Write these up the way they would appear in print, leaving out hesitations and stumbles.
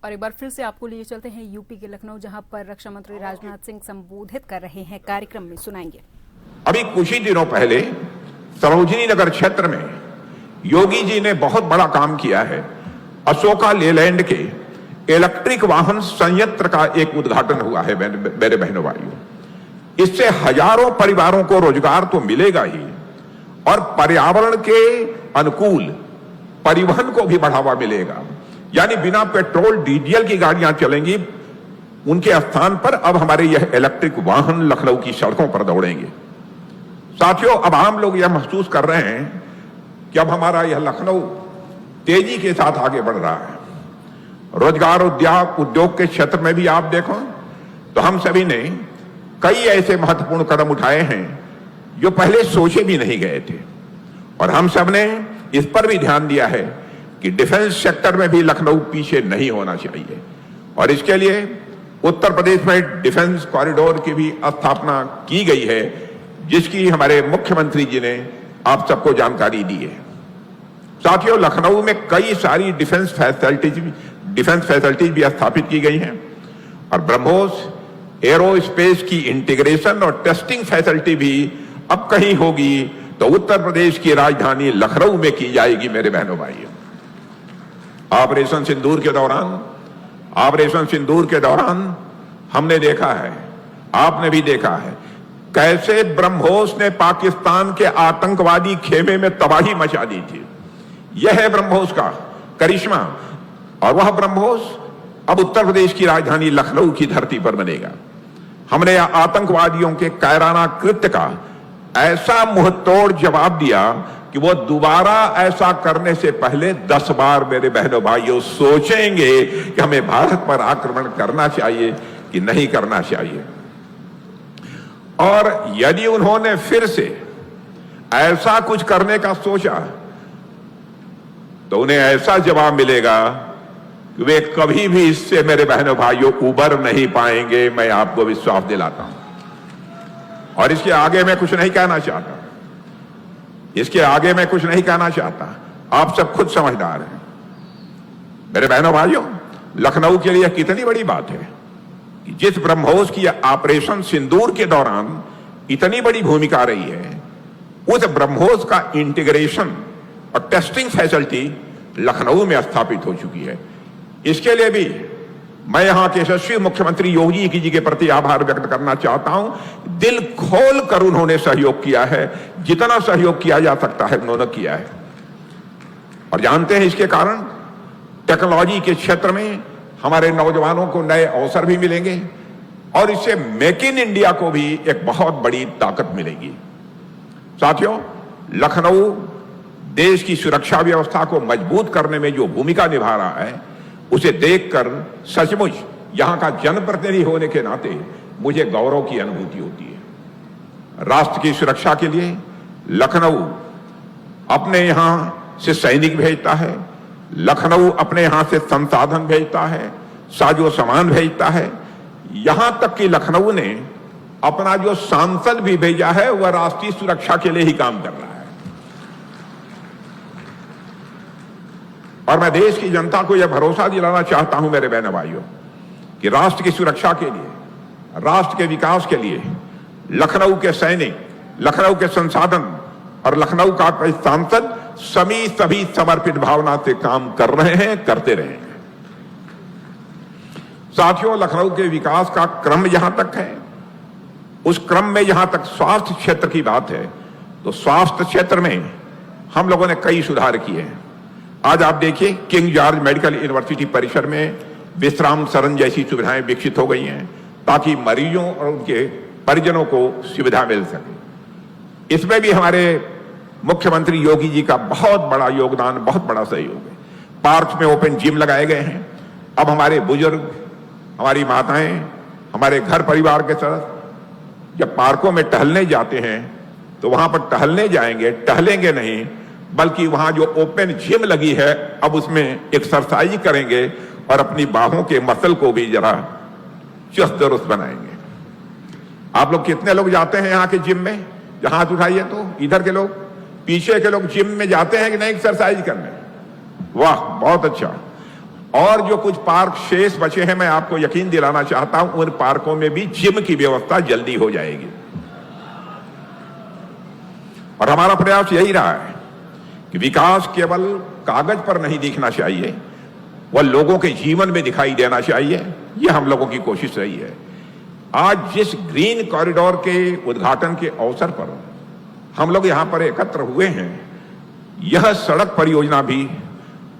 और एक बार फिर से आपको लिए चलते हैं यूपी के लखनऊ, जहां पर रक्षा मंत्री राजनाथ सिंह संबोधित कर रहे हैं। कार्यक्रम में सुनाएंगे। अभी कुछ ही दिनों पहले सरोजनी नगर क्षेत्र में योगी जी ने बहुत बड़ा काम किया है। अशोका लेलैंड के इलेक्ट्रिक वाहन संयंत्र का एक उद्घाटन हुआ है मेरे बहनों भाइयों। इससे हजारों परिवारों को रोजगार तो मिलेगा ही, और पर्यावरण के अनुकूल परिवहन को भी बढ़ावा मिलेगा। यानी बिना पेट्रोल डीजल की गाड़ियां चलेंगी, उनके स्थान पर अब हमारे यह इलेक्ट्रिक वाहन लखनऊ की सड़कों पर दौड़ेंगे। साथियों, अब आम लोग यह महसूस कर रहे हैं कि अब हमारा यह लखनऊ तेजी के साथ आगे बढ़ रहा है। रोजगार उद्योग के क्षेत्र में भी आप देखो तो हम सभी ने कई ऐसे महत्वपूर्ण कदम उठाए हैं जो पहले सोचे भी नहीं गए थे, और हम सब ने इस पर भी ध्यान दिया है कि डिफेंस सेक्टर में भी लखनऊ पीछे नहीं होना चाहिए। और इसके लिए उत्तर प्रदेश में डिफेंस कॉरिडोर की भी स्थापना की गई है, जिसकी हमारे मुख्यमंत्री जी ने आप सबको जानकारी दी है। साथियों, लखनऊ में कई सारी डिफेंस फैसिलिटीज भी स्थापित की गई हैं, और ब्रह्मोस एरोस्पेस की इंटीग्रेशन और टेस्टिंग फैसिलिटी भी अब कहीं होगी तो उत्तर प्रदेश की राजधानी लखनऊ में की जाएगी। मेरे बहनों भाइयों, ऑपरेशन सिंदूर के दौरान हमने देखा है, आपने भी देखा है, कैसे ब्रह्मोस ने पाकिस्तान के आतंकवादी खेमे में तबाही मचा दी थी। यह है ब्रह्मोस का करिश्मा, और वह ब्रह्मोस अब उत्तर प्रदेश की राजधानी लखनऊ की धरती पर बनेगा। हमने आतंकवादियों के कायराना कृत्य का ऐसा मुंहतोड़ जवाब दिया कि वो दोबारा ऐसा करने से पहले 10 बार मेरे बहनों भाइयों सोचेंगे कि हमें भारत पर आक्रमण करना चाहिए कि नहीं करना चाहिए। और यदि उन्होंने फिर से ऐसा कुछ करने का सोचा तो उन्हें ऐसा जवाब मिलेगा कि वे कभी भी इससे मेरे बहनों भाइयों उबर नहीं पाएंगे। मैं आपको विश्वास दिलाता हूं, और इसके आगे मैं कुछ नहीं कहना चाहता। आप सब खुद समझदार हैं। मेरे बहनों भाइयों, लखनऊ के लिए कितनी बड़ी बात है कि जिस ब्रह्मोस की ऑपरेशन सिंदूर के दौरान इतनी बड़ी भूमिका रही है, उस ब्रह्मोस का इंटीग्रेशन और टेस्टिंग फैसिलिटी लखनऊ में स्थापित हो चुकी है। इसके लिए भी मैं यहां के यशस्वी मुख्यमंत्री योगी जी के प्रति आभार व्यक्त करना चाहता हूं। दिल खोल कर उन्होंने सहयोग किया है, जितना सहयोग किया जा सकता है उन्होंने किया है। और जानते हैं, इसके कारण टेक्नोलॉजी के क्षेत्र में हमारे नौजवानों को नए अवसर भी मिलेंगे, और इससे मेक इन इंडिया को भी एक बहुत बड़ी ताकत मिलेगी। साथियों, लखनऊ देश की सुरक्षा व्यवस्था को मजबूत करने में जो भूमिका निभा रहा है, उसे देखकर सचमुच यहां का जनप्रतिनिधि होने के नाते मुझे गौरव की अनुभूति होती है। राष्ट्र की सुरक्षा के लिए लखनऊ अपने यहां से सैनिक भेजता है, लखनऊ अपने यहां से संसाधन भेजता है, साजो सामान भेजता है। यहां तक कि लखनऊ ने अपना जो सांसद भी भेजा है, वह राष्ट्रीय सुरक्षा के लिए ही काम कर रहा है। और मैं देश की जनता को यह भरोसा दिलाना चाहता हूं मेरे बहनों भाइयों कि राष्ट्र की सुरक्षा के लिए, राष्ट्र के विकास के लिए लखनऊ के सैनिक, लखनऊ के संसाधन और लखनऊ का कई सांसद सभी समर्पित भावना से काम कर रहे हैं, करते रहे हैं। साथियों, लखनऊ के विकास का क्रम जहां तक है, उस क्रम में जहां तक स्वास्थ्य क्षेत्र की बात है, तो स्वास्थ्य क्षेत्र में हम लोगों ने कई सुधार किए हैं। आज आप देखिए, किंग जॉर्ज मेडिकल यूनिवर्सिटी परिसर में विश्राम सदन जैसी सुविधाएं विकसित हो गई हैं, ताकि मरीजों और उनके परिजनों को सुविधा मिल सके। इसमें भी हमारे मुख्यमंत्री योगी जी का बहुत बड़ा योगदान, बहुत बड़ा सहयोग है। पार्क में ओपन जिम लगाए गए हैं। अब हमारे बुजुर्ग, हमारी माताएं, हमारे घर परिवार के सदस्य जब पार्कों में टहलने जाते हैं तो वहां पर टहलने जाएंगे, टहलेंगे नहीं, बल्कि वहां जो ओपन जिम लगी है, अब उसमें एक्सरसाइज करेंगे और अपनी बाहों के मसल को भी जरा चुस्त दुरुस्त बनाएंगे। आप लोग कितने लोग जाते हैं यहाँ के जिम में? हाथ उठाइए तो। इधर के लोग, पीछे के लोग जिम में जाते हैं कि नहीं एक्सरसाइज करने? वाह, बहुत अच्छा। और जो कुछ पार्क शेष बचे हैं, मैं आपको यकीन दिलाना चाहता हूं उन पार्कों में भी जिम की व्यवस्था जल्दी हो जाएगी। और हमारा प्रयास यही रहा है कि विकास केवल कागज पर नहीं दिखना चाहिए, वह लोगों के जीवन में दिखाई देना चाहिए। यह हम लोगों की कोशिश रही है। आज जिस ग्रीन कॉरिडोर के उद्घाटन के अवसर पर हम लोग यहां पर एकत्र हुए हैं, यह सड़क परियोजना भी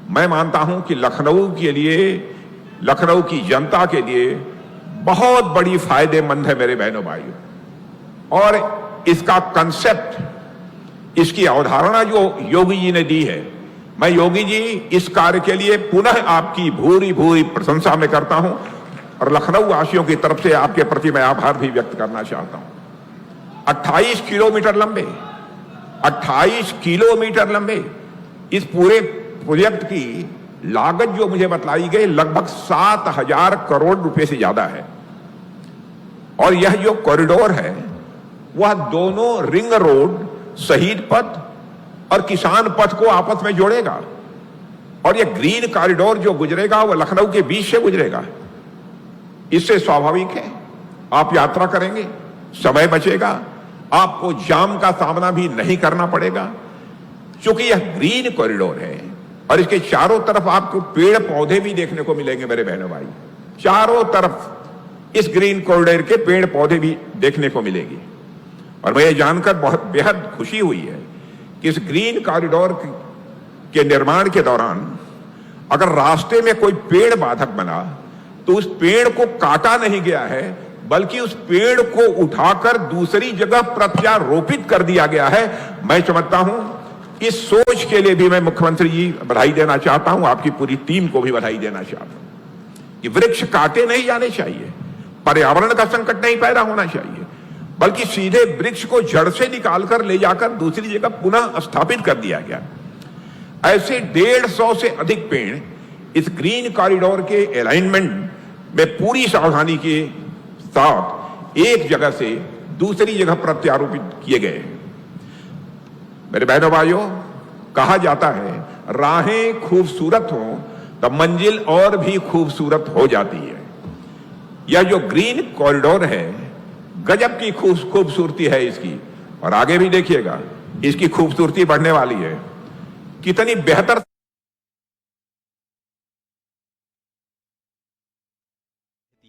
मैं मानता हूं कि लखनऊ के लिए, लखनऊ की जनता के लिए बहुत बड़ी फायदेमंद है मेरे बहनों भाइयों। और इसका कंसेप्ट, इसकी अवधारणा जो योगी जी ने दी है, मैं योगी जी इस कार्य के लिए पुनः आपकी भूरी भूरी प्रशंसा में करता हूं और लखनऊ वासियों की तरफ से आपके प्रति मैं आभार भी व्यक्त करना चाहता हूं। 28 किलोमीटर लंबे, 28 किलोमीटर लंबे इस पूरे प्रोजेक्ट की लागत जो मुझे बतलाई गई लगभग 7,000 करोड़ रुपए से ज्यादा है। और यह जो कॉरिडोर है वह दोनों रिंग रोड, शहीद पथ और किसान पथ को आपस में जोड़ेगा। और यह ग्रीन कॉरिडोर जो गुजरेगा वह लखनऊ के बीच से गुजरेगा। इससे स्वाभाविक है आप यात्रा करेंगे, समय बचेगा, आपको जाम का सामना भी नहीं करना पड़ेगा। क्योंकि यह ग्रीन कॉरिडोर है और इसके चारों तरफ आपको पेड़ पौधे भी देखने को मिलेंगे मेरे बहनों भाई। चारों तरफ इस ग्रीन कॉरिडोर के पेड़ पौधे भी देखने को मिलेंगे। और मुझे जानकर बहुत बेहद खुशी हुई है कि इस ग्रीन कॉरिडोर के निर्माण के दौरान अगर रास्ते में कोई पेड़ बाधक बना तो उस पेड़ को काटा नहीं गया है, बल्कि उस पेड़ को उठाकर दूसरी जगह प्रत्यारोपित कर दिया गया है। मैं समझता हूं इस सोच के लिए भी मैं मुख्यमंत्री जी बधाई देना चाहता हूं, आपकी पूरी टीम को भी बधाई देना चाहता हूं कि वृक्ष काटे नहीं जाने चाहिए, पर्यावरण का संकट नहीं पैदा होना चाहिए, बल्कि सीधे वृक्ष को जड़ से निकालकर ले जाकर दूसरी जगह पुनः स्थापित कर दिया गया। ऐसे 150 से अधिक पेड़ इस ग्रीन कॉरिडोर के अलाइनमेंट में पूरी सावधानी के साथ एक जगह से दूसरी जगह प्रत्यारोपित किए गए। मेरे बहनों भाइयों, कहा जाता है राहें खूबसूरत हो तो मंजिल और भी खूबसूरत हो जाती है। यह जो ग्रीन कॉरिडोर है गजब की खूबसूरती है इसकी, और आगे भी देखिएगा इसकी खूबसूरती बढ़ने वाली है। कितनी बेहतर